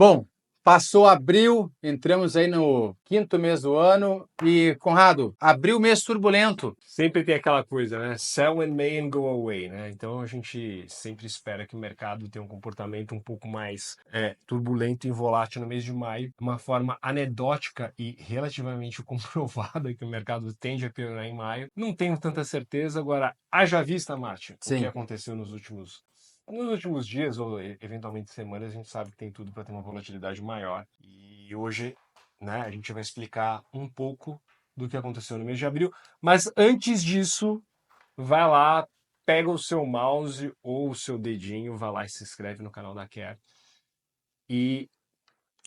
Bom, passou abril, entramos aí no quinto mês do ano e, Conrado, abril mês turbulento. Sempre tem aquela coisa, né? Sell in May and go away, né? Então a gente sempre espera que o mercado tenha um comportamento um pouco mais turbulento e volátil no mês de maio. Uma forma anedótica e relativamente comprovada que o mercado tende a piorar em maio. Não tenho tanta certeza. Agora, haja vista, Márcio, o que Sim. aconteceu nos últimos dias ou eventualmente semanas, a gente sabe que tem tudo para ter uma volatilidade maior. E hoje, né, a gente vai explicar um pouco do que aconteceu no mês de abril. Mas antes disso, vai lá, pega o seu mouse ou o seu dedinho, vai lá e se inscreve no canal da Care. E,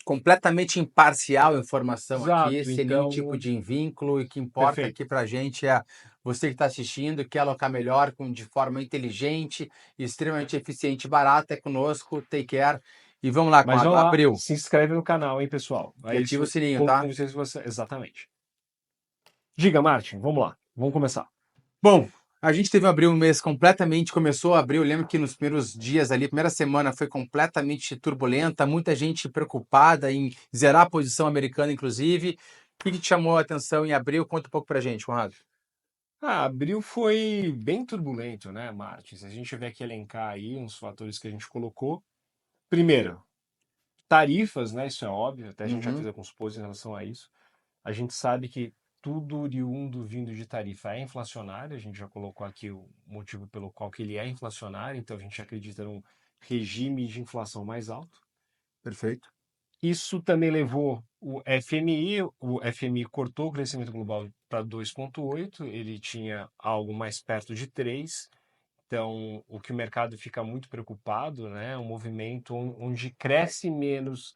Completamente imparcial a informação aqui, exato, sem nenhum tipo então, de vínculo, e o que importa aqui perfeito. pra gente é você que está assistindo, quer alocar melhor, de forma inteligente, extremamente eficiente e barata, é conosco, take care. E vamos lá, Mas Conrado, vamos lá, abril. se inscreve no canal, hein, pessoal. E É ativa o isso, sininho, como tá? se você... Exatamente. Diga, Martin, vamos lá, vamos começar. Bom, a gente teve um abril um mês completamente, começou abril, eu lembro que nos primeiros dias ali, primeira semana foi completamente turbulenta, muita gente preocupada em zerar a posição americana, inclusive. O que te chamou a atenção em abril? Conta um pouco pra gente, Conrado. Abril foi bem turbulento, né, Martin? Se a gente tiver que elencar aí uns fatores que a gente colocou. Primeiro, tarifas, né? Isso é óbvio, até a gente já fez Uhum. alguns posts em relação a isso. A gente sabe que tudo oriundo vindo de tarifa é inflacionário, a gente já colocou aqui o motivo pelo qual que ele é inflacionário, então a gente acredita num regime de inflação mais alto. Perfeito. Isso também levou o FMI cortou o crescimento global para 2,8, ele tinha algo mais perto de 3. Então, o que o mercado fica muito preocupado, né, um movimento onde cresce menos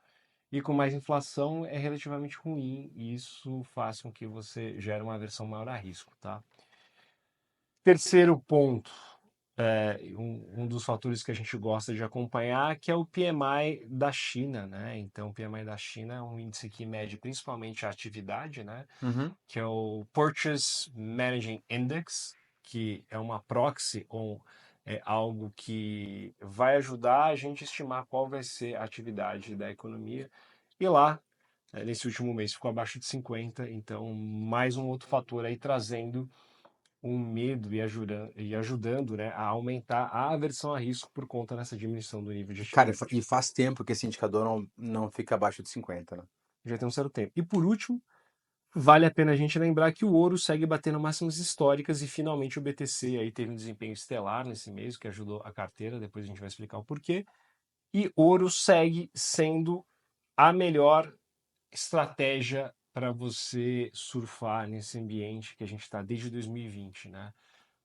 e com mais inflação é relativamente ruim, e isso faz com que você gere uma aversão maior a risco, tá? Terceiro ponto, um dos fatores que a gente gosta de acompanhar, que é o PMI da China, né? Então, o PMI da China é um índice que mede principalmente a atividade, né? Uhum. Que é o Purchase Managing Index, que é uma proxy ou é algo que vai ajudar a gente a estimar qual vai ser a atividade da economia. E lá, nesse último mês, ficou abaixo de 50, então mais um outro fator aí trazendo um medo e ajudando, né, a aumentar a aversão a risco por conta dessa diminuição do nível de Cara, atividade. e faz tempo que esse indicador não fica abaixo de 50, né? Já tem um certo tempo. E por último, vale a pena a gente lembrar que o ouro segue batendo máximas históricas e finalmente o BTC aí teve um desempenho estelar nesse mês, que ajudou a carteira, depois a gente vai explicar o porquê. E ouro segue sendo a melhor estratégia para você surfar nesse ambiente que a gente está desde 2020, né?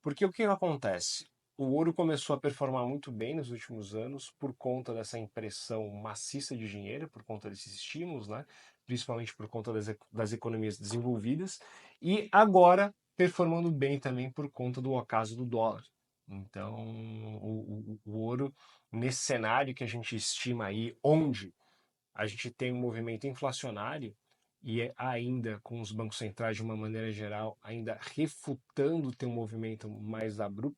Porque o que acontece? O ouro começou a performar muito bem nos últimos anos por conta dessa impressão maciça de dinheiro, por conta desses estímulos, né? Principalmente por conta das economias desenvolvidas, e agora performando bem também por conta do ocaso do dólar. Então, o ouro, nesse cenário que a gente estima aí, onde a gente tem um movimento inflacionário e ainda com os bancos centrais, de uma maneira geral, ainda refutando ter um movimento mais abrupto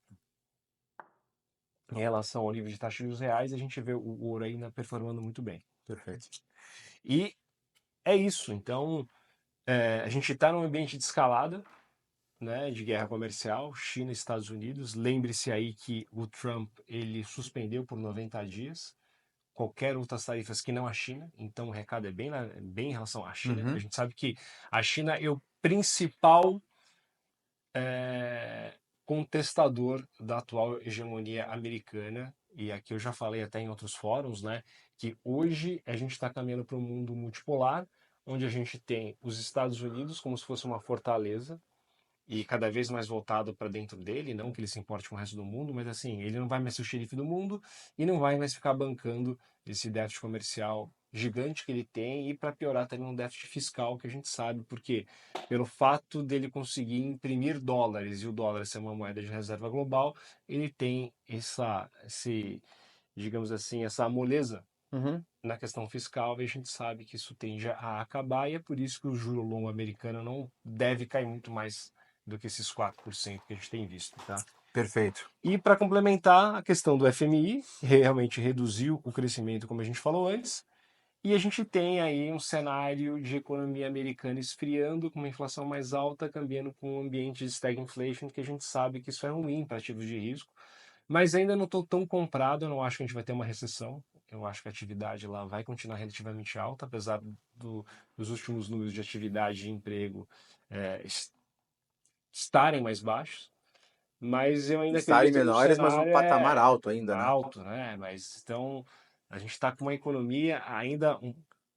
em relação ao nível de taxa de juros reais, a gente vê o ouro ainda performando muito bem. Perfeito. E é isso. Então, a gente está num ambiente de escalada, né, de guerra comercial, China e Estados Unidos. Lembre-se aí que o Trump ele suspendeu por 90 dias qualquer outras tarifas que não a China, então o recado é bem em relação à China. A Uhum. gente sabe que a China é o principal contestador da atual hegemonia americana, e aqui eu já falei até em outros fóruns, né, que hoje a gente está caminhando para um mundo multipolar, onde a gente tem os Estados Unidos como se fosse uma fortaleza, e cada vez mais voltado para dentro dele, não que ele se importe com o resto do mundo, mas assim, ele não vai mais ser o xerife do mundo e não vai mais ficar bancando esse déficit comercial gigante que ele tem, e para piorar também um déficit fiscal que a gente sabe, porque pelo fato dele conseguir imprimir dólares e o dólar ser uma moeda de reserva global, ele tem digamos assim, essa moleza Uhum. na questão fiscal, e a gente sabe que isso tende a acabar, e é por isso que o juro longo americano não deve cair muito mais do que esses 4% que a gente tem visto, tá? Perfeito. E para complementar, a questão do FMI realmente reduziu o crescimento, como a gente falou antes, E a gente tem aí um cenário de economia americana esfriando, com uma inflação mais alta, cambiando com um ambiente de stagflation, que a gente sabe que isso é ruim para ativos de risco. Mas ainda não estou tão comprado, eu não acho que a gente vai ter uma recessão. Eu acho que a atividade lá vai continuar relativamente alta, apesar dos últimos números de atividade e emprego é, estarem mais baixos. Mas eu ainda Estarem acredito que o menores, mas um cenário patamar é alto ainda, né? alto, né? Mas então a gente está com uma economia ainda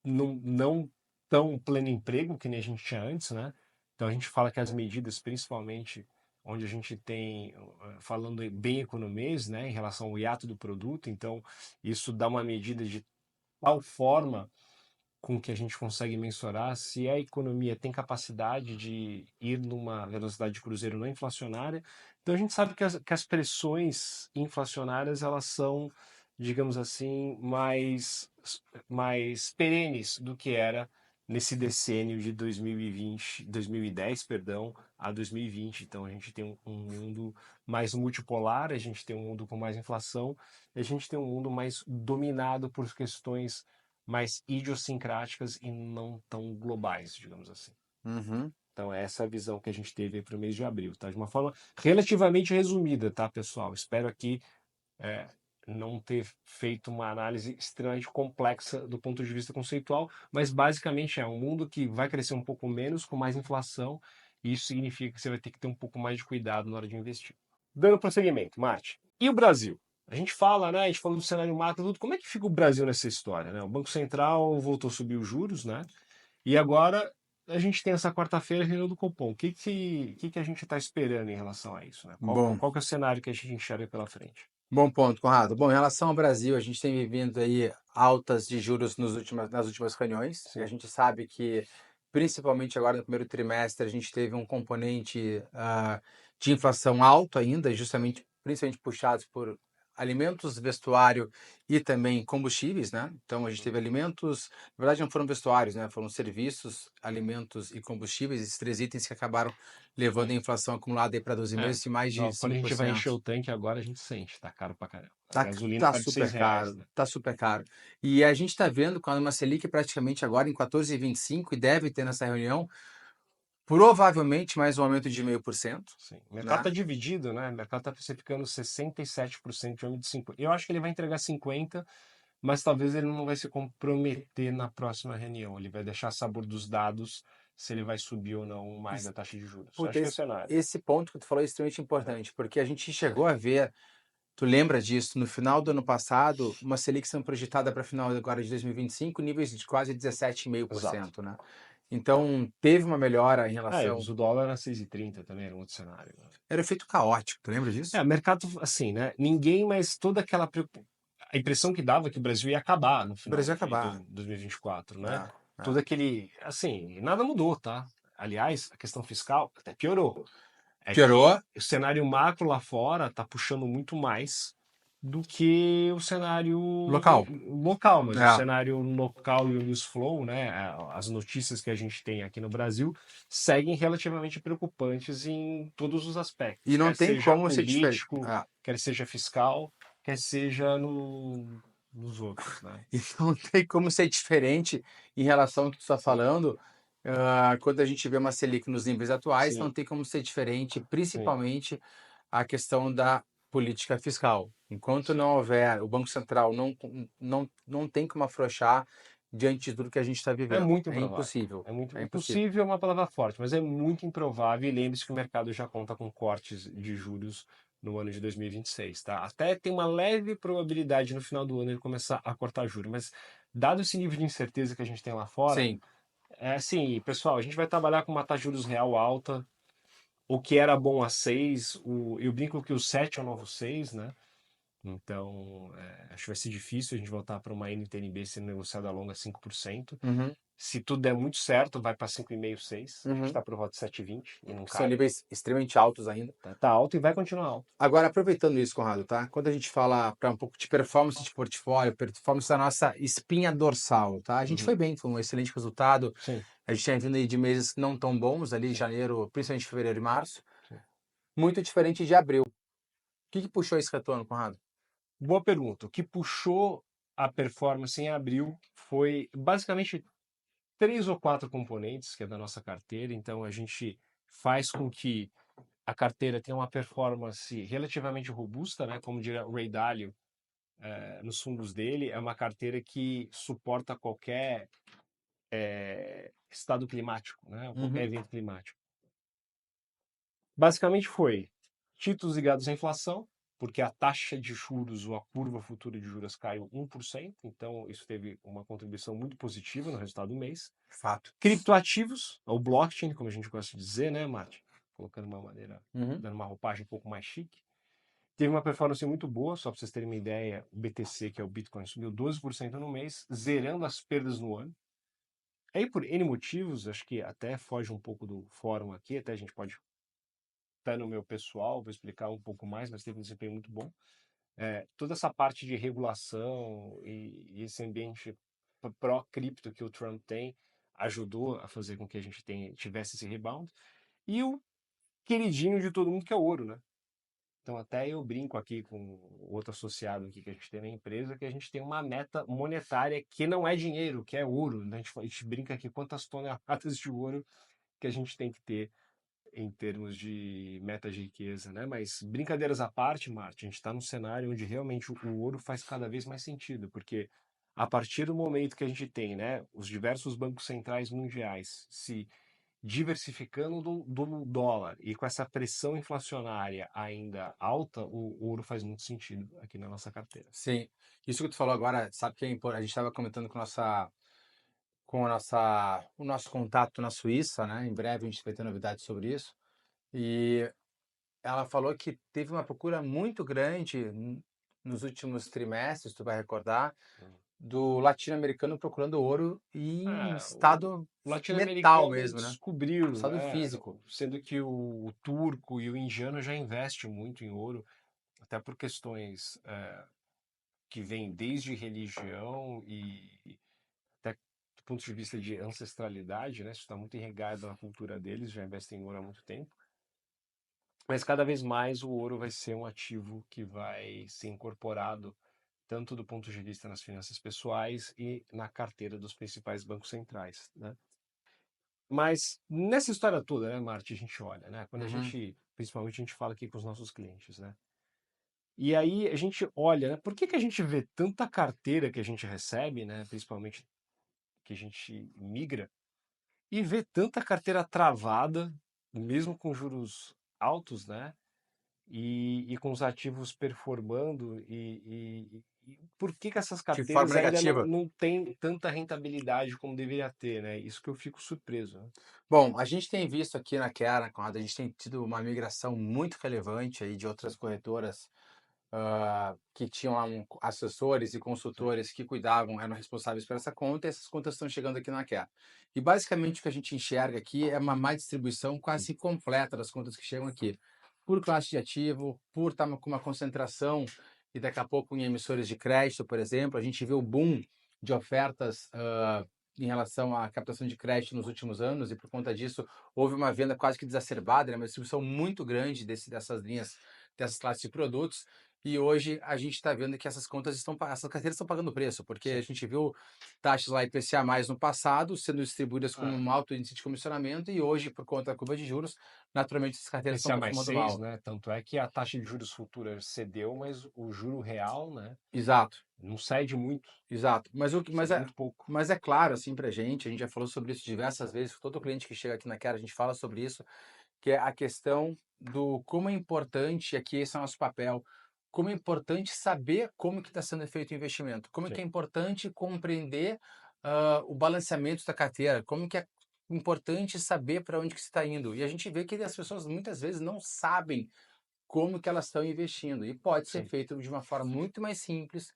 não tão pleno emprego que nem a gente tinha antes, né? Então a gente fala que as medidas, principalmente onde a gente tem, falando bem economês, né, em relação ao hiato do produto, então isso dá uma medida de tal forma com que a gente consegue mensurar se a economia tem capacidade de ir numa velocidade de cruzeiro não inflacionária. Então a gente sabe que as pressões inflacionárias elas são, digamos assim, mais perenes do que era nesse decênio de 2020, 2010, perdão, a 2020. Então a gente tem um mundo mais multipolar, a gente tem um mundo com mais inflação, a gente tem um mundo mais dominado por questões mais idiosincráticas e não tão globais, digamos assim. Uhum. Então, é essa a visão que a gente teve para o mês de abril, tá? De uma forma relativamente resumida, tá, pessoal? Espero aqui é, não ter feito uma análise extremamente complexa do ponto de vista conceitual, mas basicamente é um mundo que vai crescer um pouco menos, com mais inflação, e isso significa que você vai ter que ter um pouco mais de cuidado na hora de investir. Dando prosseguimento, Marte. E o Brasil? A gente fala, né? A gente falou do cenário macro, tudo. Como é que fica o Brasil nessa história, né? O Banco Central voltou a subir os juros, né? E agora a gente tem essa quarta-feira a reunião do Copom. O que a gente está esperando em relação a isso, né? Qual, Bom, qual que é o cenário que a gente enxerga pela frente? bom ponto, Conrado. Bom, em relação ao Brasil, a gente tem vivido aí altas de juros nas últimas reuniões. E a Sim, gente sabe que, principalmente agora no primeiro trimestre, a gente teve um componente de inflação alto ainda, justamente, principalmente puxados por alimentos, vestuário e também combustíveis, né? Então a gente teve alimentos, na verdade não foram vestuários, né? Foram serviços, alimentos e combustíveis, esses três itens que acabaram levando a sim. inflação acumulada aí para 12 É, meses de mais de quando a gente vai encher 5%. o tanque agora, a gente sente, tá caro pra caramba. A Tá, gasolina tá tá de super R$ 6, caro, né? tá super caro. E a gente está vendo com uma Selic praticamente agora em 14,25 e deve ter nessa reunião provavelmente mais um aumento de 0,5%, Sim. O mercado né? tá dividido, né? O mercado tá precificando 67% de aumento de 50. Eu acho que ele vai entregar 50, mas talvez ele não vai se comprometer na próxima reunião. Ele vai deixar sabor dos dados se ele vai subir ou não mais Esse, a taxa de juros. Eu puta, acho que é o esse, cenário. esse ponto que tu falou é extremamente importante, porque a gente chegou a ver, tu lembra disso, no final do ano passado, uma Selic sendo projetada para final agora de 2025, níveis de quase Exato. 17,5%, né? Então, teve uma melhora em Ah, e relação. o dólar era 6,30 também, era um outro cenário, né? Era efeito caótico, tu lembra É, disso? o mercado, assim, né? Ninguém, mas toda aquela a impressão que dava é que o Brasil ia acabar no O final Brasil ia de acabar. 2024, né? É, é. Todo aquele, assim, nada mudou, tá? Aliás, a questão fiscal até piorou. É que Piorou. o cenário macro lá fora tá puxando muito mais do que o cenário Local. local, mas o É. cenário local e o news flow, né, as notícias que a gente tem aqui no Brasil seguem relativamente preocupantes em todos os aspectos, E não quer tem seja como ser diferente. político, quer seja fiscal, quer seja nos outros, né? E não tem como ser diferente em relação ao que tu está falando. Quando a gente vê uma Selic nos níveis atuais, não Sim, tem como ser diferente, sim, principalmente a questão da política fiscal. Enquanto sim. não houver, o Banco Central não tem como afrouxar diante de tudo que a gente está É vivendo. muito É improvável. impossível. É muito É impossível. impossível, é uma palavra forte, mas é muito improvável. E lembre-se que o mercado já conta com cortes de juros no ano de 2026, tá? Até tem uma leve probabilidade no final do ano ele começar a cortar juros, mas dado esse nível de incerteza que a gente tem lá fora, Sim. é assim, pessoal, a gente vai trabalhar com uma taxa de juros real alta, o que era bom a 6, eu brinco que o 7 é o novo 6, né? Então, acho que vai ser difícil a gente voltar para uma NTNB sendo negociada a longa 5%. Uhum, Se tudo der muito certo, vai para 5,5, 6. A gente uhum. está por volta de 7,20 e não São cai. níveis extremamente altos ainda. Tá alto e vai continuar alto. Agora, aproveitando isso, Conrado, tá? Quando a gente fala para um pouco de performance de portfólio, performance da nossa espinha dorsal, tá? A gente Uhum. foi bem, foi um excelente resultado. Sim, A gente tinha vindo aí de meses não tão bons, ali sim, janeiro, principalmente fevereiro e março. sim. Muito diferente de abril. O que puxou esse retorno, Conrado? Boa pergunta. O que puxou. a performance em abril foi basicamente 3 ou 4 componentes que é da nossa carteira. Então a gente faz com que a carteira tenha uma performance relativamente robusta, né? Como diria o Ray Dalio, nos fundos dele, é uma carteira que suporta qualquer estado climático, né? Qualquer Uhum. evento climático. Basicamente foi títulos ligados à inflação, porque a taxa de juros ou a curva futura de juros caiu 1%, então isso teve uma contribuição muito positiva no resultado do mês. Fato. Criptoativos, ou blockchain, como a gente gosta de dizer, né, Martin? Colocando uma maneira, Uhum. dando uma roupagem um pouco mais chique. Teve uma performance muito boa, só para vocês terem uma ideia, o BTC, que é o Bitcoin, subiu 12% no mês, zerando as perdas no ano. Aí, por N motivos, acho que até foge um pouco do fórum aqui, até a gente pode estar no meu pessoal, vou explicar um pouco mais, mas teve um desempenho muito bom. Toda essa parte de regulação e esse ambiente pró-cripto que o Trump tem ajudou a fazer com que a gente tivesse esse rebound. E o queridinho de todo mundo que é o ouro, né? Então até eu brinco aqui com outro associado aqui que a gente tem na empresa, que a gente tem uma meta monetária que não é dinheiro, que é ouro, né? A gente brinca aqui quantas toneladas de ouro que a gente tem que ter em termos de meta de riqueza, né? Mas brincadeiras à parte, Marte, a gente está num cenário onde realmente o ouro faz cada vez mais sentido, porque a partir do momento que a gente tem, né, os diversos bancos centrais mundiais se diversificando do dólar e com essa pressão inflacionária ainda alta, o ouro faz muito sentido aqui na nossa carteira. Sim. Isso que tu falou agora, sabe que é a gente estava comentando o nosso contato na Suíça, né? Em breve a gente vai ter novidades sobre isso. E ela falou que teve uma procura muito grande nos últimos trimestres, tu vai recordar, do latino-americano procurando ouro em O estado metal latino-americano mesmo, né? descobriu, Estado físico. sendo que o turco e o indiano já investem muito em ouro, até por questões que vêm desde religião e até do ponto de vista de ancestralidade, né? Isso está muito irrigado na cultura deles, já investem em ouro há muito tempo. Mas cada vez mais o ouro vai ser um ativo que vai ser incorporado tanto do ponto de vista nas finanças pessoais e na carteira dos principais bancos centrais, né? Mas nessa história toda, né, Marty, a gente olha, né? Quando a Uhum. gente, principalmente a gente fala aqui com os nossos clientes, né? E aí a gente olha, né? Por que que a gente vê tanta carteira que a gente recebe, né? Principalmente que a gente migra, e vê tanta carteira travada, mesmo com juros altos, né? E com os ativos performando e por que que essas De forma carteiras ainda não, negativa. não têm tanta rentabilidade como deveria ter, né? Isso que eu fico surpreso, né? Bom, a gente tem visto aqui na Kera, Conrado, a gente tem tido uma migração muito relevante aí de outras corretoras que tinham lá assessores e Sim, consultores que cuidavam, eram responsáveis por essa conta, e essas contas estão chegando aqui na Kera. E basicamente o que a gente enxerga aqui é uma má distribuição quase completa das contas que chegam aqui, por classe de ativo, por estar com uma concentração e daqui a pouco em emissores de crédito, por exemplo, a gente vê o boom de ofertas em relação à captação de crédito nos últimos anos, e por conta disso houve uma venda quase que exacerbada, né? Uma distribuição muito grande dessas linhas, dessas classes de produtos, e hoje a gente está vendo que essas carteiras estão pagando preço, porque a sim. gente viu taxas lá IPCA mais no passado sendo distribuídas com Ah, um alto índice de comissionamento, e hoje, por conta da curva de juros, naturalmente essas carteiras estão IPCA mais performando 6, mal. né? Tanto é que a taxa de juros futura cedeu, mas o juro real, né? Exato, Não cede muito, exato. cede muito pouco. Mas é claro, assim, para a gente já falou sobre isso diversas vezes, todo cliente que chega aqui na Quero, a gente fala sobre isso, que é a questão do como é importante, aqui esse é o nosso papel, como é importante saber como que está sendo feito o investimento, como é que Sim, é importante compreender o balanceamento da carteira, como que é importante saber para onde que está indo. E a gente vê que as pessoas muitas vezes não sabem como que elas estão investindo. E pode ser sim. feito de uma forma muito mais simples,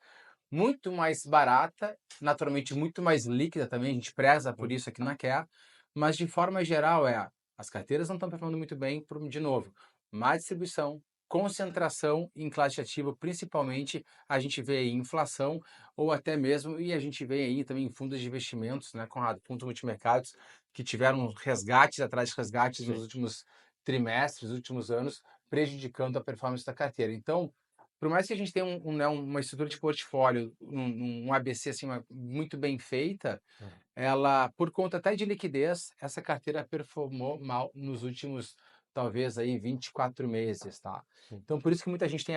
muito mais barata, naturalmente muito mais líquida também, a gente preza por Muito. isso aqui na Care, mas de forma geral as carteiras não estão performando muito bem, de novo, má distribuição, concentração em classe ativa, principalmente a gente vê aí inflação ou até mesmo, e a gente vê aí também fundos de investimentos, né, Conrado, fundos multimercados, que tiveram resgates atrás de resgates nos Sim. últimos trimestres, nos últimos anos, prejudicando a performance da carteira. Então, por mais que a gente tenha né, uma estrutura de portfólio, um ABC assim, muito bem feita, Hum. ela, por conta até de liquidez, essa carteira performou mal nos últimos, talvez aí 24 meses, tá? Sim. Então por isso que muita gente tem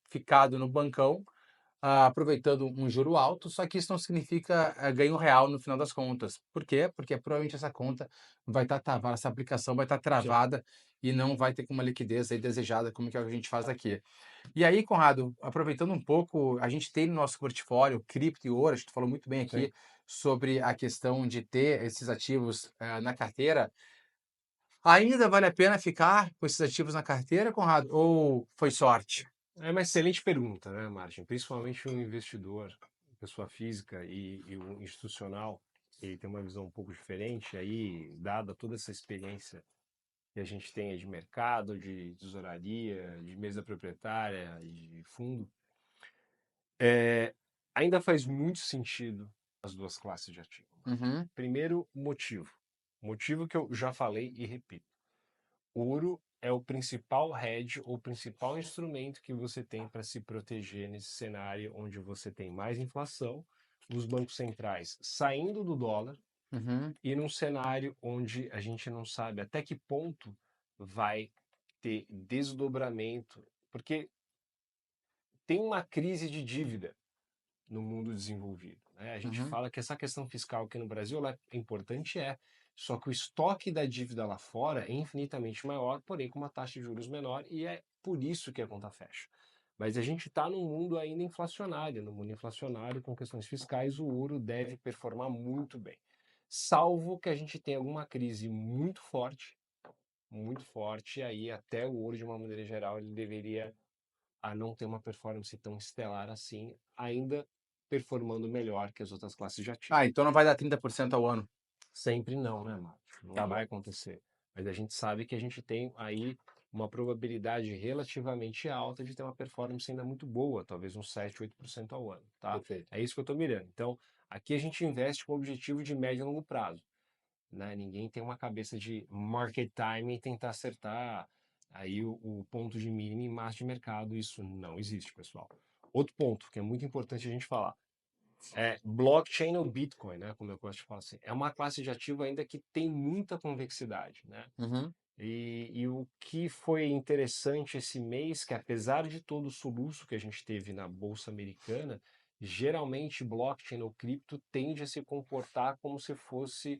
ficado no bancão, aproveitando um juro alto, só que isso não significa ganho real no final das contas. Por quê? Porque provavelmente essa conta vai estar travada, essa aplicação vai estar Sim. travada e não vai ter uma liquidez aí desejada, como que é o que a gente faz aqui. E aí, Conrado, aproveitando um pouco, a gente tem no nosso portfólio cripto e ouro, a gente falou muito bem Sim. aqui sobre a questão de ter esses ativos na carteira. Ainda vale a pena ficar com esses ativos na carteira, Conrado? Ou foi sorte? É uma excelente pergunta, né, Martin? Principalmente um investidor, pessoa física e um institucional, ele tem uma visão um pouco diferente aí, dada toda essa experiência que a gente tem de mercado, de tesouraria, de mesa proprietária, de fundo, é, ainda faz muito sentido as duas classes de ativo. Uhum, Primeiro, motivo. Motivo que eu já falei e repito. Ouro é o principal hedge ou principal instrumento que você tem para se proteger nesse cenário onde você tem mais inflação, os bancos centrais saindo do dólar uhum, e num cenário onde a gente não sabe até que ponto vai ter desdobramento, porque tem uma crise de dívida no mundo desenvolvido, né? A gente uhum. fala que essa questão fiscal aqui no Brasil ela é importante, só que o estoque da dívida lá fora é infinitamente maior, porém com uma taxa de juros menor, e é por isso que a conta fecha. Mas a gente está num mundo ainda inflacionário, no mundo inflacionário com questões fiscais, o ouro deve performar muito bem. Salvo que a gente tenha alguma crise muito forte, e aí até o ouro, de uma maneira geral, ele deveria a não ter uma performance tão estelar assim, ainda performando melhor que as outras classes de ativo. Então não vai dar 30% ao ano. Sempre não, né, Márcio? Não Tá vai bom. acontecer. Mas a gente sabe que a gente tem aí uma probabilidade relativamente alta de ter uma performance ainda muito boa, talvez uns 7, 8% ao ano, tá? Perfeito. É isso que eu estou mirando. Então, aqui a gente investe com o objetivo de médio e longo prazo, né? Ninguém tem uma cabeça de market time e tentar acertar aí o ponto de mínimo e máximo de mercado. Isso não existe, pessoal. Outro ponto que é muito importante a gente falar é blockchain ou Bitcoin, né? Como eu gosto de falar assim, é uma classe de ativo ainda que tem muita convexidade, né? Uhum, E o que foi interessante esse mês, que apesar de todo o soluço que a gente teve na Bolsa Americana, geralmente blockchain ou cripto tende a se comportar como se fosse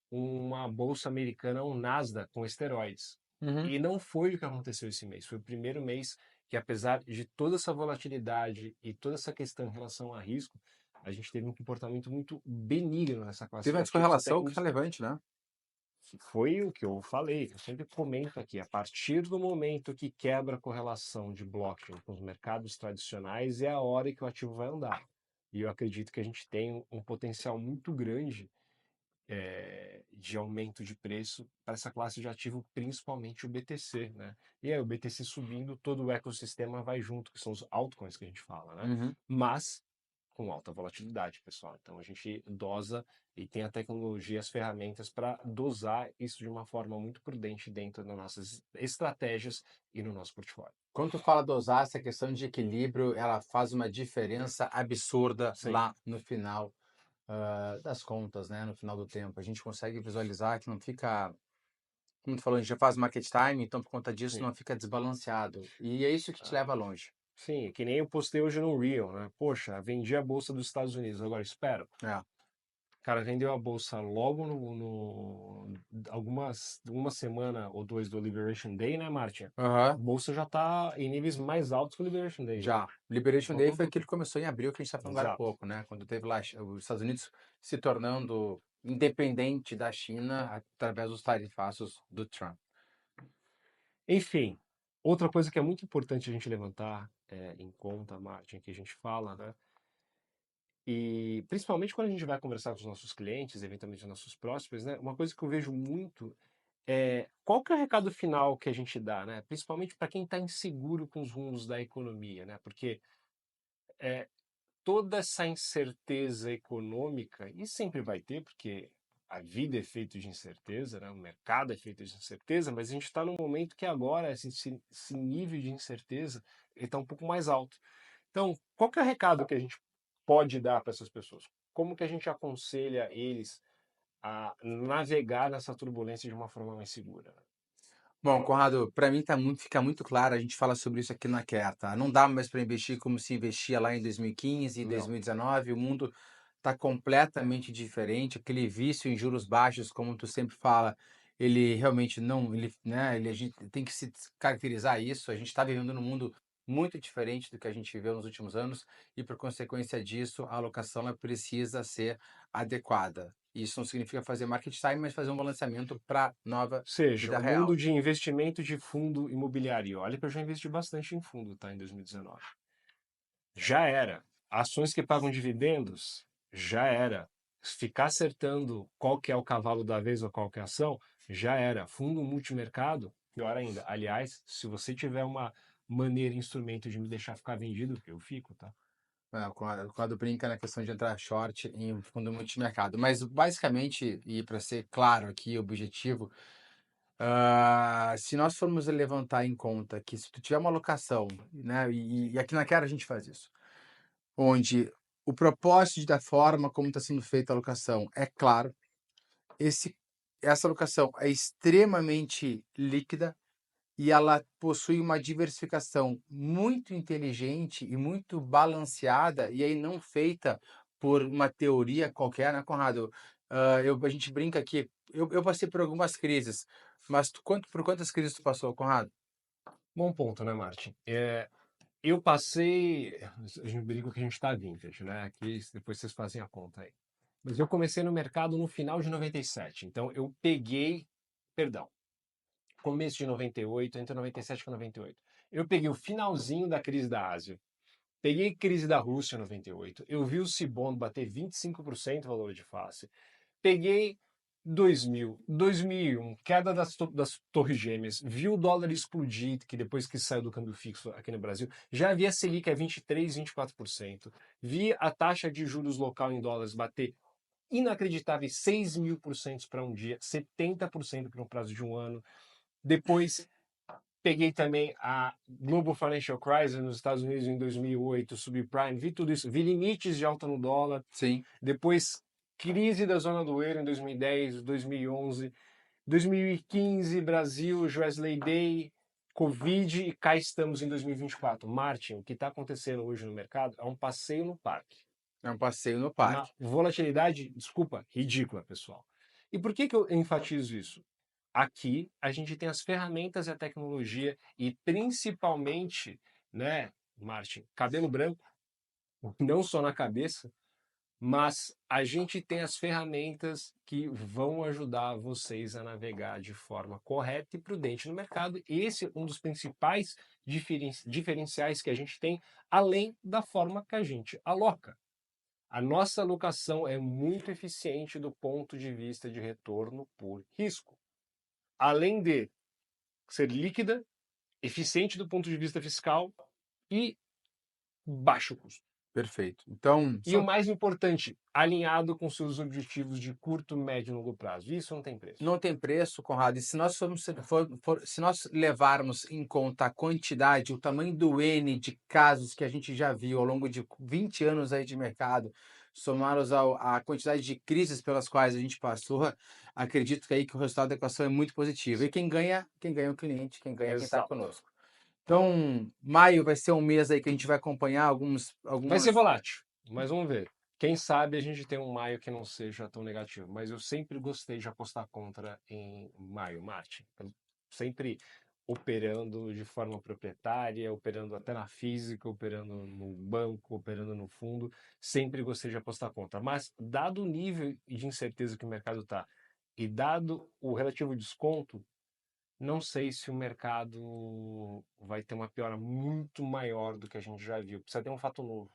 uma bolsa americana, um Nasdaq com esteroides. uhum. E não foi o que aconteceu esse mês. Foi o primeiro mês que, apesar de toda essa volatilidade e toda essa questão em relação a risco, a gente teve um comportamento muito benigno nessa classe Teve de uma ativos, até descorrelação que relevante, né? foi o que eu falei. Eu sempre comento aqui, a partir do momento que quebra a correlação de blockchain com os mercados tradicionais, é a hora que o ativo vai andar. E eu acredito que a gente tem um potencial muito grande de aumento de preço para essa classe de ativo, principalmente o BTC, né? E aí o BTC subindo, todo o ecossistema vai junto, que são os altcoins que a gente fala, né? Uhum. Mas com alta volatilidade, pessoal. Então a gente dosa e tem a tecnologia, as ferramentas para dosar isso de uma forma muito prudente dentro das nossas estratégias e no nosso portfólio. Quando tu fala dosar, essa questão de equilíbrio, ela faz uma diferença absurda Sim, lá no final das contas, né? No final do tempo. A gente consegue visualizar que não fica, como tu falou, a gente já faz market time, então por conta disso sim. não fica desbalanceado. E é isso que te leva longe. Sim, que nem eu postei hoje no Reel, né? Poxa, vendi a bolsa dos Estados Unidos, agora espero. É. Cara, vendeu a bolsa logo uma semana ou dois do Liberation Day, né, Martin? A Aham. bolsa já tá em níveis mais altos que o Liberation Day já. Já. Liberation Então, Day foi aquilo que começou em abril, que a gente está falando agora há exato. pouco, né? Quando teve lá os Estados Unidos se tornando independente da China através dos tarifaços do Trump. Enfim, outra coisa que é muito importante a gente levantar em conta, Martin, que a gente fala, né? E principalmente quando a gente vai conversar com os nossos clientes, eventualmente os nossos próximos, né? Uma coisa que eu vejo muito qual que é o recado final que a gente dá, né? Principalmente para quem está inseguro com os rumos da economia, né? Porque é, toda essa incerteza econômica, e sempre vai ter, porque a vida é feita de incerteza, né? O mercado é feito de incerteza, mas a gente está num momento que agora esse nível de incerteza está um pouco mais alto. Então, qual que é o recado que a gente pode dar para essas pessoas? Como que a gente aconselha eles a navegar nessa turbulência de uma forma mais segura? Bom, Conrado, para mim fica muito claro, a gente fala sobre isso aqui na Care, tá? Não dá mais para investir como se investia lá em 2015 e Não. 2019, o mundo está completamente diferente, aquele vício em juros baixos, como tu sempre fala, ele realmente não, ele, né, a gente tem que se caracterizar isso, a gente está vivendo num mundo muito diferente do que a gente viveu nos últimos anos e, por consequência disso, a alocação ela precisa ser adequada. Isso não significa fazer market time, mas fazer um balanceamento para nova Seja, vida o real. mundo de investimento de fundo imobiliário. Olha que eu já investi bastante em fundo, tá? Em 2019. Já era. Ações que pagam dividendos, já era. Ficar acertando qual que é o cavalo da vez ou qual que é a ação, já era. Fundo multimercado, pior ainda. Aliás, se você tiver uma maneira, instrumento de me deixar ficar vendido, eu fico, tá? Quando brinca na questão de entrar short em um fundo multimercado. Mas basicamente, e para ser claro aqui, o objetivo, se nós formos levantar em conta que se tu tiver uma alocação, né, e aqui na Quero a gente faz isso, onde o propósito da forma como está sendo feita a alocação é claro, esse, essa alocação é extremamente líquida, e ela possui uma diversificação muito inteligente e muito balanceada, e aí não feita por uma teoria qualquer, né, Conrado? A gente brinca aqui, eu passei por algumas crises, mas por quantas crises tu passou, Conrado? Bom ponto, né, Martin? Eu passei. A gente brinca que a gente tá vintage, né? Aqui depois vocês fazem a conta aí. Mas eu comecei no mercado no final de 97. Então eu peguei. Perdão, começo de 98, entre 97 e 98. Eu peguei o finalzinho da crise da Ásia. Peguei crise da Rússia em 98. Eu vi o Cibon bater 25% valor de face. Peguei 2000, 2001, queda das Torres Gêmeas, vi o dólar explodir, que depois que saiu do câmbio fixo aqui no Brasil, já vi a Selic a 23, 24%, vi a taxa de juros local em dólares bater inacreditáveis 6.000% para um dia, 70% para um prazo de um ano. Depois peguei também a Global Financial Crisis nos Estados Unidos em 2008, subprime, vi tudo isso, vi limites de alta no dólar, Sim, depois crise da zona do euro em 2010, 2011, 2015, Brasil, Wesley Day, Covid e cá estamos em 2024. Martin, o que está acontecendo hoje no mercado é um passeio no parque. é um passeio no Uma parque. volatilidade, desculpa, ridícula, pessoal. E por que eu enfatizo isso? Aqui a gente tem as ferramentas e a tecnologia e principalmente, né, Martin, cabelo branco, não só na cabeça, mas a gente tem as ferramentas que vão ajudar vocês a navegar de forma correta e prudente no mercado. Esse é um dos principais diferenciais que a gente tem, além da forma que a gente aloca. A nossa alocação é muito eficiente do ponto de vista de retorno por risco. Além de ser líquida, eficiente do ponto de vista fiscal e baixo custo. Perfeito. Então, E o mais importante, alinhado com seus objetivos de curto, médio e longo prazo. Isso não tem preço. não tem preço, Conrado. E se nós se nós levarmos em conta a quantidade, o tamanho do N de casos que a gente já viu ao longo de 20 anos aí de mercado, somados à quantidade de crises pelas quais a gente passou, acredito que aí que o resultado da equação é muito positivo. E quem ganha é o cliente, quem ganha é quem está Exato. conosco. Então, maio vai ser um mês aí que a gente vai acompanhar Vai ser algumas. volátil, mas vamos ver. Quem sabe a gente tem um maio que não seja tão negativo. Mas eu sempre gostei de apostar contra em maio, Martin. Sempre operando de forma proprietária, operando até na física, operando no banco, operando no fundo. Sempre gostei de apostar contra. Mas, dado o nível de incerteza que o mercado está e dado o relativo desconto, não sei se o mercado vai ter uma piora muito maior do que a gente já viu. Precisa ter um fato novo.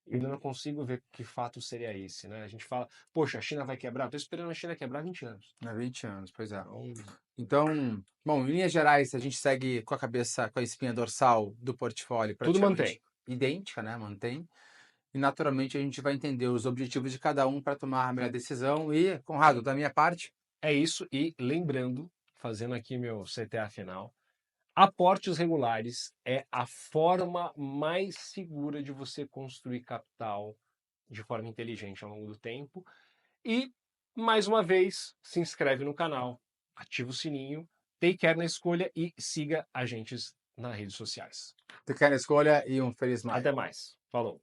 Eu ainda não consigo ver que fato seria esse, né? A gente fala, poxa, a China vai quebrar. Estou esperando a China quebrar há 20 anos. Há 20 anos, pois é. Então, Então, bom, em linhas gerais, a gente segue com a cabeça, com a espinha dorsal do portfólio tudo praticamente mantém. idêntica, né? Mantém. e naturalmente a gente vai entender os objetivos de cada um para tomar a melhor decisão. E, Conrado, da minha parte, É isso, e lembrando, fazendo aqui meu CTA final, aportes regulares é a forma mais segura de você construir capital de forma inteligente ao longo do tempo. E, mais uma vez, se inscreve no canal, ativa o sininho, take care na escolha e siga a gente nas redes sociais. fica na escolha e um feliz maio. Até mais. Falou!